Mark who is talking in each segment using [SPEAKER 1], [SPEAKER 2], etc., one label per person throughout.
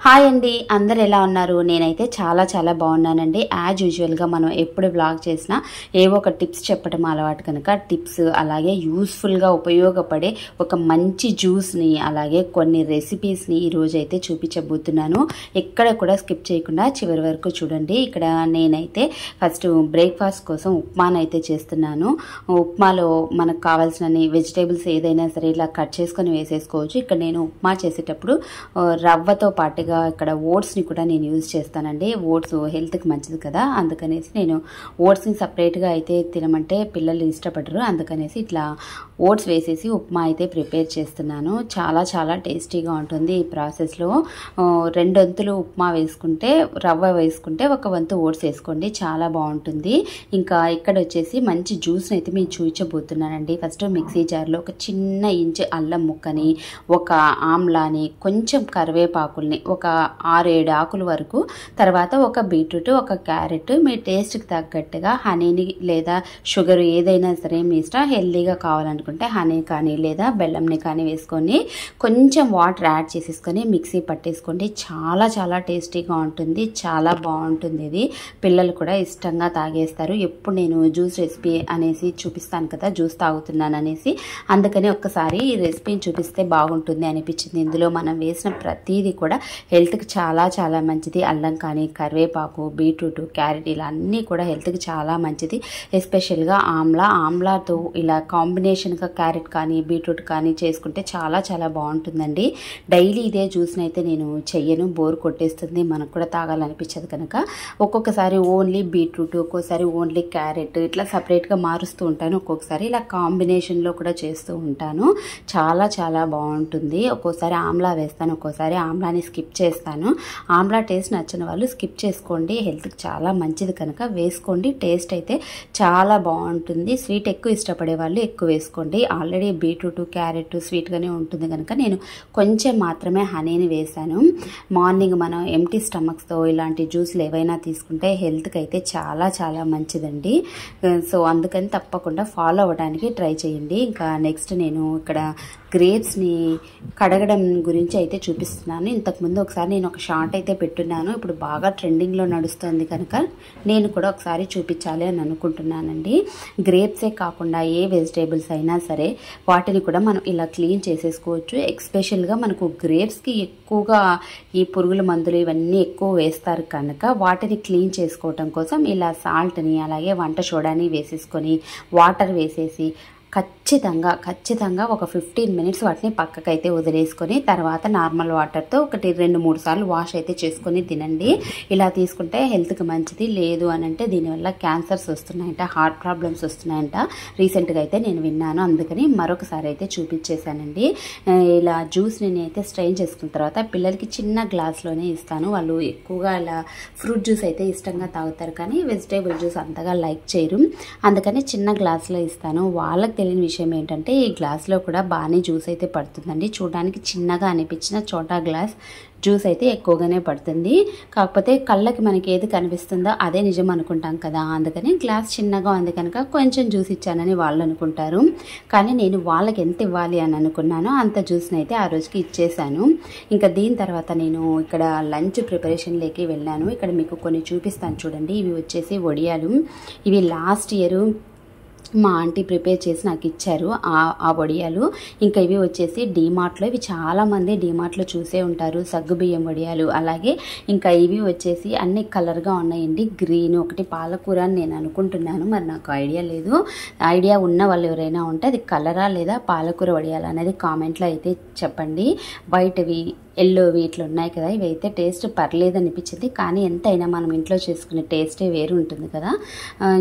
[SPEAKER 1] Hi అండి, అందరు ఎలా ఉన్నారు? నేనైతే చాలా బాగున్నానండి. యాజ్ యూజువల్గా మనం ఎప్పుడు వ్లాగ్ చేసినా ఏవో ఒక టిప్స్ చెప్పడం అలవాటు కనుక టిప్స్, అలాగే యూస్ఫుల్గా ఉపయోగపడే ఒక మంచి జ్యూస్ని, అలాగే కొన్ని రెసిపీస్ని ఈరోజు అయితే చూపించబోతున్నాను. ఎక్కడ కూడా స్కిప్ చేయకుండా చివరి వరకు చూడండి. ఇక్కడ నేనైతే ఫస్ట్ బ్రేక్ఫాస్ట్ కోసం ఉప్మానైతే చేస్తున్నాను. ఉప్మాలో మనకు కావాల్సిన వెజిటేబుల్స్ ఏదైనా సరే ఇలా కట్ చేసుకొని వేసేసుకోవచ్చు. ఇక్కడ నేను ఉప్మా చేసేటప్పుడు రవ్వతో పాటుగా ఇక్కడ ఓట్స్ని కూడా నేను యూజ్ చేస్తానండి. ఓట్స్ హెల్త్కి మంచిది కదా, అందుకనేసి నేను ఓట్స్ని సపరేట్గా అయితే తినమంటే పిల్లలు ఇష్టపడరు. అందుకనేసి ఇట్లా ఓట్స్ వేసేసి ఉప్మా అయితే ప్రిపేర్ చేస్తున్నాను. చాలా టేస్టీగా ఉంటుంది. ఈ ప్రాసెస్లో 2 వంతులు ఉప్మా వేసుకుంటే, రవ్వ వేసుకుంటే 1 వంతు ఓట్స్ వేసుకోండి, చాలా బాగుంటుంది. ఇంకా ఇక్కడ వచ్చేసి మంచి జ్యూస్ని అయితే మీకు చూపించబోతున్నానండి. ఫస్ట్ మిక్సీ జార్లో ఒక చిన్న ఇంచు అల్లం ముక్కని, ఒక ఆమ్లాని, కొంచెం కరివేపాకుల్ని, ఒక 6-7 ఆకుల వరకు, తర్వాత ఒక బీట్రూట్, ఒక క్యారెట్, మీ టేస్ట్కి తగ్గట్టుగా హనీని లేదా షుగర్ ఏదైనా సరే మీ ఇష్టం. హెల్దీగా కావాలనుకుంటే హనీ కానీ లేదా బెల్లంని కానీ వేసుకొని కొంచెం వాటర్ యాడ్ చేసేసుకొని మిక్సీ పట్టేసుకోండి. చాలా టేస్టీగా ఉంటుంది, చాలా బాగుంటుంది. ఇది పిల్లలు కూడా ఇష్టంగా తాగేస్తారు. ఎప్పుడు నేను జ్యూస్ రెసిపీ అనేసి చూపిస్తాను కదా, జ్యూస్ తాగుతున్నాను అనేసి, అందుకని ఒక్కసారి ఈ రెసిపీని చూపిస్తే బాగుంటుంది అనిపించింది. ఇందులో మనం వేసిన ప్రతిదీ కూడా హెల్త్కి చాలా మంచిది. అల్లం కానీ, కరివేపాకు, బీట్రూట్, క్యారెట్ ఇలా అన్నీ కూడా హెల్త్కి చాలా మంచిది. ఎస్పెషల్గా ఆమ్లాతో ఇలా కాంబినేషన్గా క్యారెట్ కానీ బీట్రూట్ కానీ చేసుకుంటే చాలా బాగుంటుందండి. డైలీ ఇదే జ్యూస్ని అయితే నేను చెయ్యను, బోర్ కొట్టేస్తుంది, మనకు కూడా తాగాలనిపించదు కనుక ఒక్కొక్కసారి ఓన్లీ బీట్రూట్, ఒక్కొక్కసారి ఓన్లీ క్యారెట్ ఇట్లా సపరేట్గా మారుస్తూ ఉంటాను. ఒక్కొక్కసారి ఇలా కాంబినేషన్లో కూడా చేస్తూ ఉంటాను. చాలా బాగుంటుంది. ఒక్కోసారి ఆమ్లా వేస్తాను, ఒక్కోసారి ఆమ్లాని స్కిప్ చేస్తాను. ఆమ్లా టేస్ట్ నచ్చిన వాళ్ళు స్కిప్ చేసుకోండి, హెల్త్కి చాలా మంచిది కనుక వేసుకోండి. టేస్ట్ అయితే చాలా బాగుంటుంది. స్వీట్ ఎక్కువ ఇష్టపడే వాళ్ళు ఎక్కువ వేసుకోండి. ఆల్రెడీ బీట్రూట్, క్యారెట్ స్వీట్గానే ఉంటుంది కనుక నేను కొంచెం మాత్రమే హనీని వేసాను. మార్నింగ్ మనం ఎంటీ స్టమక్స్తో ఇలాంటి జ్యూస్లు ఏవైనా తీసుకుంటే హెల్త్కి అయితే చాలా మంచిదండి. సో అందుకని తప్పకుండా ఫాలో అవ్వడానికి ట్రై చేయండి. ఇంకా నెక్స్ట్ నేను ఇక్కడ గ్రేప్స్ని కడగడం గురించి అయితే చూపిస్తున్నాను. ఇంతకుముందు ఒకసారి నేను ఒక షార్ట్ అయితే పెట్టున్నాను. ఇప్పుడు బాగా ట్రెండింగ్లో నడుస్తుంది కనుక నేను కూడా ఒకసారి చూపించాలి అని అనుకుంటున్నానండి. గ్రేప్సే కాకుండా ఏ వెజిటేబుల్స్ అయినా సరే వాటిని కూడా మనం ఇలా క్లీన్ చేసేసుకోవచ్చు. ఎస్పెషల్గా మనకు గ్రేప్స్కి ఎక్కువగా ఈ పురుగుల మందులు ఇవన్నీ ఎక్కువ వేస్తారు కనుక వాటిని క్లీన్ చేసుకోవటం కోసం ఇలా సాల్ట్ని, అలాగే వంట సోడాని వేసేసుకొని వాటర్ వేసేసి ఖచ్చితంగా ఒక 15 మినిట్స్ వాటిని పక్కకైతే వదిలేసుకొని తర్వాత నార్మల్ వాటర్తో 1-2-3 సార్లు వాష్ అయితే చేసుకొని తినండి. ఇలా తీసుకుంటే హెల్త్కి మంచిది. లేదు అని అంటే దీనివల్ల క్యాన్సర్స్ వస్తున్నాయంట, హార్ట్ ప్రాబ్లమ్స్ వస్తున్నాయంట రీసెంట్గా అయితే నేను విన్నాను. అందుకని మరొకసారి అయితే చూపించేశానండి. ఇలా జ్యూస్ని నేనైతే స్ట్రెయిన్ చేసుకున్న తర్వాత పిల్లలకి చిన్న గ్లాస్లోనే ఇస్తాను. వాళ్ళు ఎక్కువగా ఇలా ఫ్రూట్ జ్యూస్ అయితే ఇష్టంగా తాగుతారు కానీ వెజిటేబుల్ జ్యూస్ అంతగా లైక్ చేయరు. అందుకని చిన్న గ్లాస్లో ఇస్తాను. వాళ్ళకి తెలియని విషయం ఏంటంటే ఈ గ్లాస్లో కూడా బాగానే జ్యూస్ అయితే పడుతుందండి. చూడడానికి చిన్నగా అనిపించిన చోటా గ్లాస్ జ్యూస్ అయితే ఎక్కువగానే పడుతుంది. కాకపోతే కళ్ళకి మనకి ఏది కనిపిస్తుందో అదే నిజం అనుకుంటాం కదా, అందుకని గ్లాస్ చిన్నగా ఉంది కనుక కొంచెం జ్యూస్ ఇచ్చానని వాళ్ళు అనుకుంటారు. కానీ నేను వాళ్ళకి ఎంత ఇవ్వాలి అని అనుకున్నానో అంత జ్యూస్ని అయితే ఆ రోజుకి ఇచ్చేసాను. ఇంకా దీని తర్వాత నేను ఇక్కడ లంచ్ ప్రిపరేషన్లోకి వెళ్ళాను. ఇక్కడ మీకు కొన్ని చూపిస్తాను చూడండి. ఇవి వచ్చేసి వడియాలు. ఇవి లాస్ట్ ఇయర్ మా ఆంటీ ప్రిపేర్ చేసి నాకు ఇచ్చారు ఆ వడియాలు. ఇంకా ఇవి వచ్చేసి డీమార్ట్లో, ఇవి చాలామంది డీమార్ట్లో చూసే ఉంటారు, సగ్గుబియ్యం వడియాలు. అలాగే ఇంకా ఇవి వచ్చేసి అన్ని కలర్గా ఉన్నాయండి. గ్రీన్, ఒకటి పాలకూర అని నేను అనుకుంటున్నాను, మరి నాకు ఐడియా లేదు. ఐడియా ఉన్న వాళ్ళు ఎవరైనా ఉంటే అది కలరా లేదా పాలకూర వడియాలు అనేది కామెంట్లో అయితే చెప్పండి. వైట్వి, ఎల్లోవి ఇట్లా ఉన్నాయి కదా, ఇవైతే టేస్ట్ పర్లేదు అనిపించింది. కానీ ఎంతైనా మనం ఇంట్లో చేసుకునే టేస్టే వేరు ఉంటుంది కదా.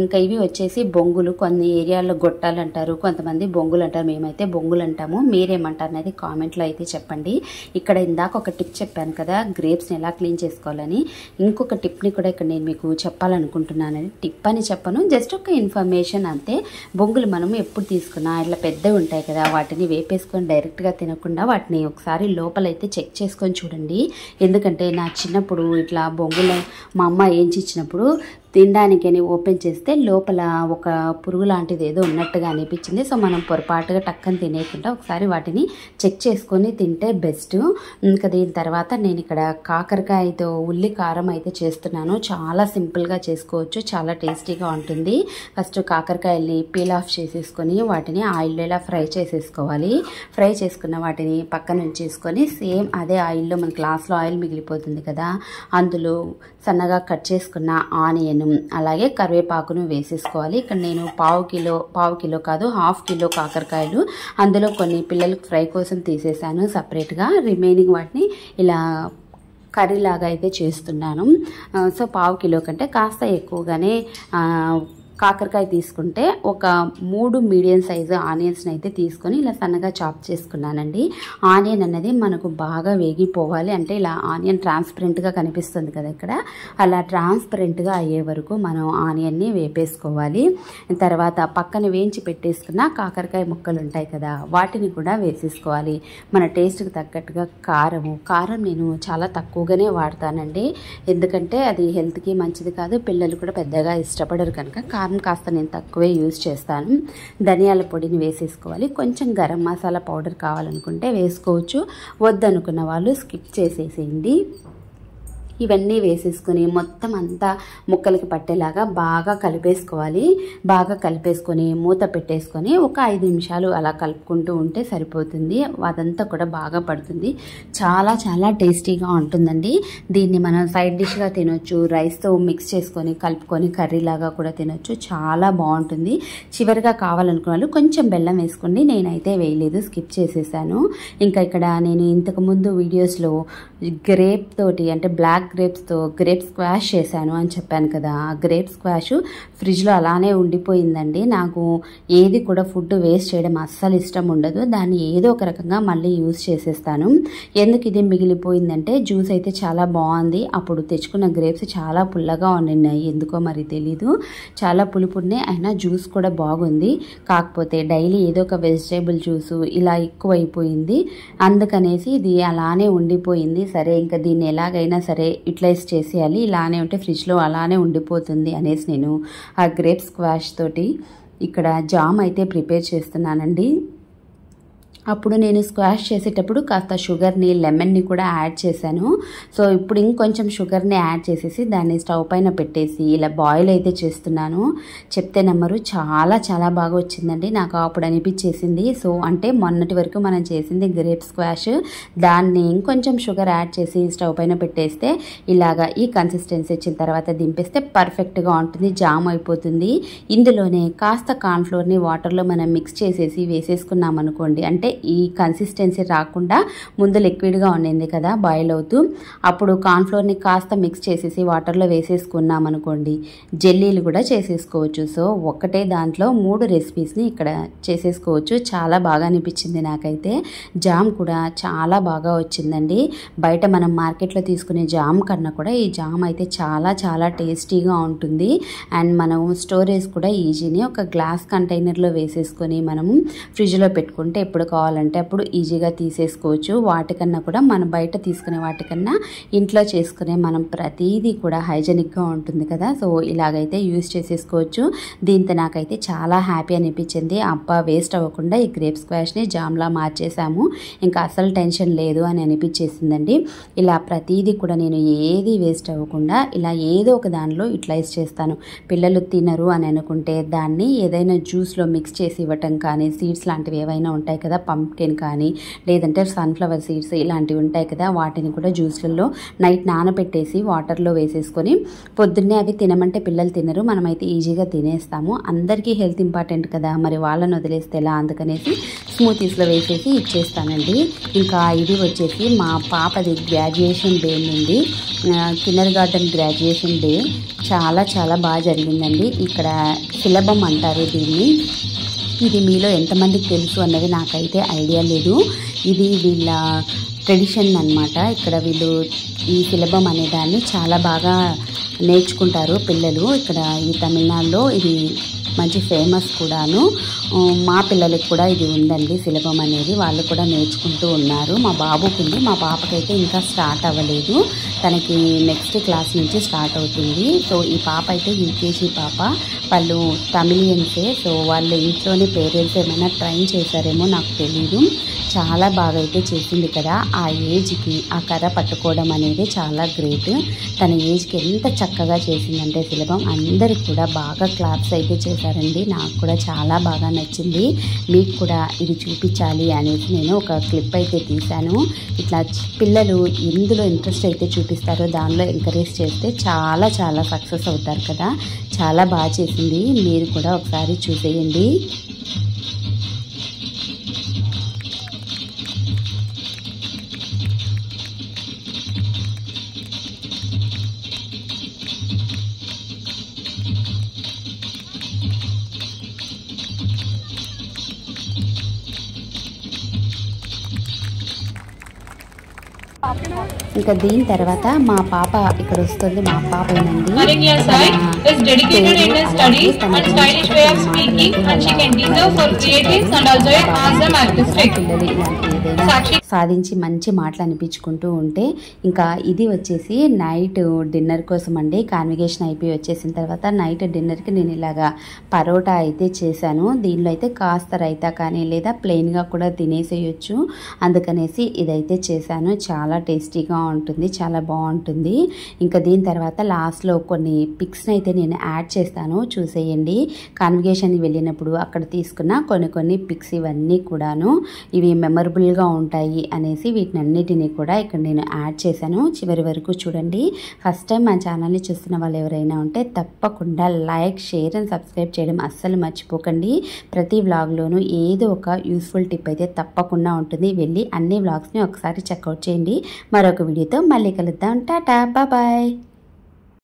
[SPEAKER 1] ఇంకా ఇవి వచ్చేసి బొంగులు. కొన్ని ఏరియాల్లో గొట్టాలు అంటారు, కొంతమంది బొంగులు అంటారు. మేమైతే బొంగులు అంటాము, మీరేమంటారు అనేది కామెంట్లో అయితే చెప్పండి. ఇక్కడ ఇందాక ఒక టిప్ చెప్పాను కదా గ్రేప్స్ని ఎలా క్లీన్ చేసుకోవాలని, ఇంకొక టిప్ని కూడా ఇక్కడ నేను మీకు చెప్పాలనుకుంటున్నాను. టిప్ అని చెప్పను, జస్ట్ ఒక ఇన్ఫర్మేషన్ అంతే. బొంగులు మనం ఎప్పుడు తీసుకున్నా ఇట్లా పెద్దవి ఉంటాయి కదా, వాటిని వేపేసుకొని డైరెక్ట్గా తినకుండా వాటిని ఒకసారి లోపలైతే చెక్ చేసుకొని చూడండి. ఎందుకంటే నా చిన్నప్పుడు ఇట్లా బొంగుల మా అమ్మ ఏంచి ఇచ్చినప్పుడు తినడానికని ఓపెన్ చేస్తే లోపల ఒక పురుగు లాంటిది ఏదో ఉన్నట్టుగా అనిపించింది. సో మనం పొరపాటుగా టక్కని తినేయకుండా ఒకసారి వాటిని చెక్ చేసుకొని తింటే బెస్ట్. ఇంకా దీని తర్వాత నేను ఇక్కడ కాకరకాయతో ఉల్లి కారం అయితే చేస్తున్నాను. చాలా సింపుల్గా చేసుకోవచ్చు, చాలా టేస్టీగా ఉంటుంది. ఫస్ట్ కాకరకాయల్ని పీల్ ఆఫ్ చేసేసుకొని వాటిని ఆయిల్లో ఇలా ఫ్రై చేసేసుకోవాలి. ఫ్రై చేసుకున్న వాటిని పక్కన ఉంచేసుకొని సేమ్ అదే ఆయిల్లో మన గ్లాస్లో ఆయిల్ మిగిలిపోతుంది కదా, అందులో సన్నగా కట్ చేసుకున్న ఆనియన్ అలాగే కరివేపాకును వేసేసుకోవాలి. ఇక్కడ నేను పావు కిలో కాదు, హాఫ్ కిలో కాకరకాయలు, అందులో కొన్ని పిల్లలకు ఫ్రై కోసం తీసేసాను సపరేట్గా. రిమైనింగ్ వాటిని ఇలా కర్రీ లాగా అయితే చేస్తున్నాను. సో పావు కిలో కంటే కాస్త ఎక్కువగానే కాకరకాయ తీసుకుంటే ఒక 3 మీడియం సైజు ఆనియన్స్ని అయితే తీసుకొని ఇలా సన్నగా చాప్ చేసుకున్నానండి. ఆనియన్ అనేది మనకు బాగా వేగిపోవాలి, అంటే ఇలా ఆనియన్ ట్రాన్స్పరెంట్గా కనిపిస్తుంది కదా ఇక్కడ, అలా ట్రాన్స్పరెంట్గా అయ్యే వరకు మనం ఆనియన్ని వేపేసుకోవాలి. తర్వాత పక్కన వేయించి పెట్టేసుకున్న కాకరకాయ ముక్కలు ఉంటాయి కదా, వాటిని కూడా వేసేసుకోవాలి. మన టేస్ట్కి తగ్గట్టుగా కారం నేను చాలా తక్కువగానే వాడతానండి, ఎందుకంటే అది హెల్త్కి మంచిది కాదు, పిల్లలు కూడా పెద్దగా ఇష్టపడరు కనుక కారం కాస్త నేను తక్కువే యూజ్ చేస్తాను. ధనియాల పొడిని వేసేసుకోవాలి. కొంచెం గరం మసాలా పౌడర్ కావాలనుకుంటే వేసుకోవచ్చు, వద్దనుకున్న వాళ్ళు స్కిప్ చేసేసేయండి. ఇవన్నీ వేసేసుకొని మొత్తం అంతా ముక్కలకి పట్టేలాగా బాగా కలిపేసుకోవాలి. బాగా కలిపేసుకొని మూత పెట్టేసుకొని ఒక 5 నిమిషాలు అలా కలుపుకుంటూ ఉంటే సరిపోతుంది. అదంతా కూడా బాగా పడుతుంది. చాలా చాలా టేస్టీగా ఉంటుందండి. దీన్ని మనం సైడ్ డిష్గా తినొచ్చు, రైస్తో మిక్స్ చేసుకొని కలుపుకొని కర్రీలాగా కూడా తినొచ్చు, చాలా బాగుంటుంది. చివరిగా కావాలనుకున్న వాళ్ళు కొంచెం బెల్లం వేసుకోండి, నేనైతే వేయలేదు, స్కిప్ చేసేసాను. ఇంకా ఇక్కడ నేను ఇంతకుముందు వీడియోస్లో గ్రేప్ తోటి అంటే బ్లాక్ గ్రేప్స్తో గ్రేప్ స్క్వాష్ చేశాను అని చెప్పాను కదా, ఆ గ్రేప్ స్క్వాష్ ఫ్రిడ్జ్లో అలానే ఉండిపోయిందండి. నాకు ఏది కూడా ఫుడ్ వేస్ట్ చేయడం అస్సలు ఇష్టం ఉండదు, దాన్ని ఏదో ఒక రకంగా మళ్ళీ యూజ్ చేసేస్తాను. ఎందుకు ఇది మిగిలిపోయిందంటే జ్యూస్ అయితే చాలా బాగుంది. అప్పుడు తెచ్చుకున్న గ్రేప్స్ చాలా పుల్లగా ఉన్నాయి, ఎందుకో మరి తెలీదు, చాలా పులుపు ఉన్నాయి, అయినా జ్యూస్ కూడా బాగుంది. కాకపోతే డైలీ ఏదో ఒక వెజిటేబుల్ జ్యూస్ ఇలా ఎక్కువైపోయింది, అందుకనేసి ఇది అలానే ఉండిపోయింది. సరే ఇంకా దీన్ని ఎలాగైనా సరే యూటిలైజ్ చేసేయాలి, ఇలానే ఉంటే ఫ్రిడ్జ్లో అలానే ఉండిపోతుంది అనేసి నేను ఆ గ్రేప్ స్క్వాష్ తోటి ఇక్కడ జామ్ అయితే ప్రిపేర్ చేస్తున్నానండి. అప్పుడు నేను స్క్వాష్ చేసేటప్పుడు కాస్త షుగర్ని లెమన్ని కూడా యాడ్ చేశాను. సో ఇప్పుడు ఇంకొంచెం షుగర్ని యాడ్ చేసేసి దాన్ని స్టవ్ పైన పెట్టేసి ఇలా బాయిల్ అయితే చేస్తున్నాను. చెప్తే నమ్మరు, చాలా చాలా బాగా వచ్చిందండి. నాకు అప్పుడు అనిపించేసింది, సో అంటే మొన్నటి వరకు మనం చేసింది గ్రేప్ స్క్వాష్, దాన్ని ఇంకొంచెం షుగర్ యాడ్ చేసి స్టవ్ పైన పెట్టేస్తే ఇలాగా ఈ కన్సిస్టెన్సీ వచ్చిన తర్వాత దింపేస్తే పర్ఫెక్ట్గా ఉంటుంది, జామ్ అయిపోతుంది. ఇందులోనే కాస్త కార్న్ఫ్లోర్ని వాటర్లో మనం మిక్స్ చేసేసి వేసేసుకున్నాం అనుకోండి, అంటే ఈ కన్సిస్టెన్సీ రాకుండా ముందు లిక్విడ్గా ఉండింది కదా బాయిల్ అవుతూ, అప్పుడు కార్న్ఫ్లోర్ని కాస్త మిక్స్ చేసేసి వాటర్లో వేసేసుకున్నాం అనుకోండి, జెల్లీలు కూడా చేసేసుకోవచ్చు. సో ఒకటే దాంట్లో 3 రెసిపీస్ని ఇక్కడ చేసేసుకోవచ్చు. చాలా బాగా అనిపించింది నాకైతే. జామ్ కూడా చాలా బాగా వచ్చిందండి. బయట మనం మార్కెట్లో తీసుకునే జామ్ కన్నా కూడా ఈ జామ్ అయితే చాలా చాలా టేస్టీగా ఉంటుంది. అండ్ మనం స్టోరేజ్ కూడా ఈజీని ఒక గ్లాస్ కంటైనర్లో వేసేసుకొని మనము ఫ్రిడ్జ్లో పెట్టుకుంటే ఎప్పుడు కావాలంటే అప్పుడు ఈజీగా తీసేసుకోవచ్చు. వాటికన్నా కూడా మనం బయట తీసుకునే వాటికన్నా ఇంట్లో చేసుకునే మనం ప్రతిదీ కూడా హైజెనిక్గా ఉంటుంది కదా, సో ఇలాగైతే యూజ్ చేసేసుకోవచ్చు. దీంతో నాకైతే చాలా హ్యాపీ అనిపించింది. అబ్బా వేస్ట్ అవ్వకుండా ఈ గ్రేప్ స్క్వాష్ని జామ్లా మార్చేసాము, ఇంకా అసలు టెన్షన్ లేదు అని అనిపించేసిందండి. ఇలా ప్రతిదీ కూడా నేను ఏది వేస్ట్ అవ్వకుండా ఇలా ఏదో ఒక దానిలో యూటిలైజ్ చేస్తాను. పిల్లలు తినరు అని అనుకుంటే దాన్ని ఏదైనా జ్యూస్లో మిక్స్ చేసి ఇవ్వటం కానీ, సీడ్స్ లాంటివి ఏవైనా ఉంటాయి కదా, పంప్కిన్ కానీ లేదంటే సన్ఫ్లవర్ సీడ్స్ ఇలాంటివి ఉంటాయి కదా, వాటిని కూడా జ్యూస్లలో నైట్ నానబెట్టేసి వాటర్లో వేసేసుకొని పొద్దున్నే అవి తినమంటే పిల్లలు తినరు, మనమైతే ఈజీగా తినేస్తాము. అందరికీ హెల్త్ ఇంపార్టెంట్ కదా, మరి వాళ్ళని వదిలేస్తే ఎలా, అందుకనేసి స్మూతీస్లో వేసేసి ఇచ్చేస్తానండి. ఇంకా ఇది వచ్చేసి మా పాపది గ్రాడ్యుయేషన్ డే నుండి, కిండర్ గార్డెన్ గ్రాడ్యుయేషన్ డే చాలా చాలా బాగా జరిగిందండి. ఇక్కడ సిలబం అంటారు దీన్ని. ఇది మీలో ఎంతమందికి తెలుసు అన్నది నాకైతే ఐడియా లేదు. ఇది వీళ్ళ ట్రెడిషన్ అన్నమాట. ఇక్కడ వీళ్ళు ఈ సిలబం అనే దాన్ని చాలా బాగా నేర్చుకుంటారు పిల్లలు. ఇక్కడ ఈ తమిళనాడులో ఇది మంచి ఫేమస్ కూడాను. మా పిల్లలకి కూడా ఇది ఉందండి సులభం అనేది, వాళ్ళు కూడా నేర్చుకుంటూ ఉన్నారు. మా బాబుకి ఉంది, మా పాపకైతే ఇంకా స్టార్ట్ అవ్వలేదు, తనకి నెక్స్ట్ క్లాస్ నుంచి స్టార్ట్ అవుతుంది. సో ఈ పాప అయితే యూకేజీ పాప, వాళ్ళు తమిళియన్సే. సో వాళ్ళ ఇంట్లోనే పేరెంట్స్ ఏమైనా ట్రైన్ చేశారేమో నాకు తెలీదు. చాలా బాగా అయితే చేసింది కదా, ఆ ఏజ్కి ఆ కర్ర పట్టుకోవడం అనేది చాలా గ్రేట్. తన ఏజ్కి ఎంత చక్కగా చేసిందంటే సులభం, అందరికి కూడా బాగా క్లాప్స్ అయితే చేశారండి. నాకు కూడా చాలా బాగా నచ్చింది. మీకు కూడా ఇది చూపించాలి అనేసి నేను ఒక క్లిప్ అయితే తీశాను. ఇట్లా పిల్లలు ఎందులో ఇంట్రెస్ట్ అయితే చూపిస్తారో దానిలో ఎంకరేజ్ చేస్తే చాలా చాలా సక్సెస్ అవుతారు కదా. చాలా బాగా చేసింది, మీరు కూడా ఒకసారి చూసేయండి. ఇంకా దీని తర్వాత మా పాప ఇక్కడ వస్తుంది, మా పాప ఏనండి. సాధించి మంచి మాటలు అనిపించుకుంటూ ఉంటే, ఇంకా ఇది వచ్చేసి నైట్ డిన్నర్ కోసం అండి. కాన్విగేషన్ అయిపోయి వచ్చేసిన తర్వాత నైట్ డిన్నర్కి నేను ఇలాగా పరోటా అయితే చేశాను. దీనిలో అయితే కాస్త రైతా కానీ లేదా ప్లెయిన్గా కూడా తినేసేయచ్చు, అందుకనేసి ఇదైతే చేశాను. చాలా టేస్టీగా ఉంటుంది, చాలా బాగుంటుంది. ఇంకా దీని తర్వాత లాస్ట్లో కొన్ని పిక్స్ని అయితే నేను యాడ్ చేస్తాను, చూసేయండి. కాన్విగేషన్కి వెళ్ళినప్పుడు అక్కడ తీసుకున్న కొన్ని పిక్స్ ఇవన్నీ కూడాను ఇవి మెమరబుల్గా ఉంటాయి అనేసి వీటినన్నిటినీ కూడా ఇక్కడ నేను యాడ్ చేశాను. చివరి వరకు చూడండి. ఫస్ట్ టైం మా ఛానల్ని చూస్తున్న వాళ్ళు ఎవరైనా ఉంటే తప్పకుండా లైక్, షేర్ అండ్ సబ్స్క్రైబ్ చేయడం అస్సలు మర్చిపోకండి. ప్రతి వ్లాగ్లోనూ ఏదో ఒక యూస్ఫుల్ టిప్ అయితే తప్పకుండా ఉంటుంది, వెళ్ళి అన్ని వ్లాగ్స్ని ఒకసారి చెక్అవుట్ చేయండి. మరొక వీడియోతో మళ్ళీ కలుద్దాం. టాటా, బాయ్.